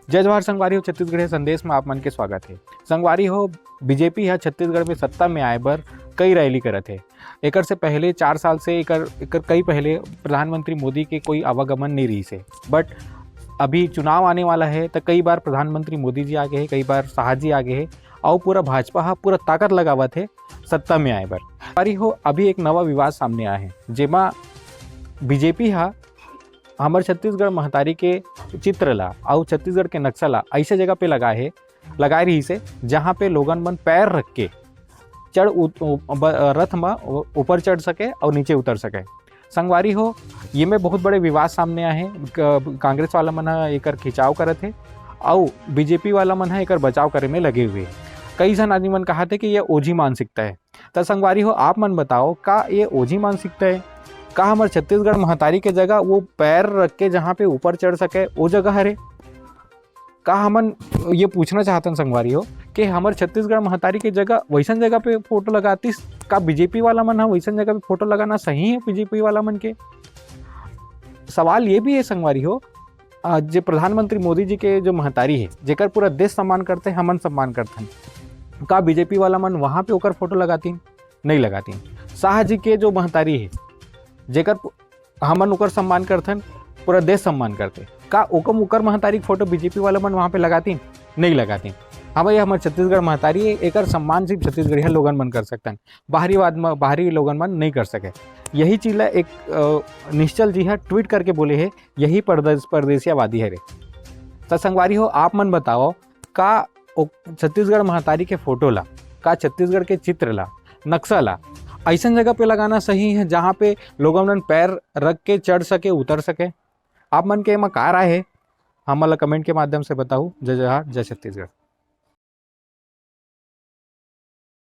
जय जवाहर संगवारी हो छत्तीसगढ़ संदेश में आप मन के स्वागत है। संगवारी हो बीजेपी है छत्तीसगढ़ में सत्ता में आए बर कई रैली करत है। एकर से पहले 4 साल से एकर कई पहले प्रधानमंत्री मोदी के कोई आवागमन नहीं रही से, बट अभी चुनाव आने वाला है तो कई बार प्रधानमंत्री मोदी जी आगे है, कई बार शाह जी आगे है और पूरा भाजपा हा पूरा ताकत लगावत है सत्ता में आए बर। संगवारी हो अभी एक नवा विवाद सामने आया है जेमा बीजेपी हा हमारे छत्तीसगढ़ महतारी के चित्र ला और छत्तीसगढ़ के नक्शा ला ऐसे जगह पे लगाए रही से जहाँ पे लोगन मन पैर रख के रथ में ऊपर चढ़ सके और नीचे उतर सके। संगवारी हो ये में बहुत बड़े विवाद सामने आए हैं। कांग्रेस वाला मन एकर खिंचाव करत है और बीजेपी वाला मन एकर बचाव करे में लगे हुए। कई जन आदमी मन कहा थे कि ये ओझी मानसिकता है। तो संगवारी हो आप मन बताओ का ये ओझी मानसिकता है? का हमारे छत्तीसगढ़ महतारी के जगह वो पैर रख के जहाँ पे ऊपर चढ़ सके वो जगह हरे? का हमन ये पूछना चाहते हैं संगवारी हो कि हमारे छत्तीसगढ़ महतारी की जगह वैसन जगह पे फोटो लगातीस? का बीजेपी वाला मन है वैसन जगह पे फोटो लगाना सही है बीजेपी वाला मन के? सवाल ये भी है संगवारी हो जो प्रधानमंत्री मोदी जी के जो महतारी है जेकर पूरा देश सम्मान करते हैं, हमन सम्मान करते हैं, का बीजेपी वाला मन वहाँ पे ओकर फोटो लगाती नहीं लगाती? शाह जी के जो महतारी है जेकर हमन ओकर सम्मान करते हैं, पूरा देश सम्मान करते, का ओकम ओकर महतारी फोटो बीजेपी वाला मन वहाँ पे लगाती नहीं लगाती? हाँ भाई हमारे छत्तीसगढ़ महतारी है, एकर सम्मान सिर्फ छत्तीसगढ़िया लोगन मन कर सकते हैं, बाहरी लोगन मन नहीं कर सके। यही चीज़ एक निश्चल जी है ट्वीट करके बोले है यही परदेसियावादी है रे। तो संगवारी हो आप मन बताओ का छत्तीसगढ़ महतारी के फोटो ला, का छत्तीसगढ़ के चित्र ला, नक्शा ला ऐसा जगह पे लगाना सही है जहाँ पे लोगों मन पैर रख के चढ़ सके उतर सके? आप मन के एमा का राय है? हमला कमेंट के माध्यम से बताओ। जय जवाहर, जय छत्तीसगढ़।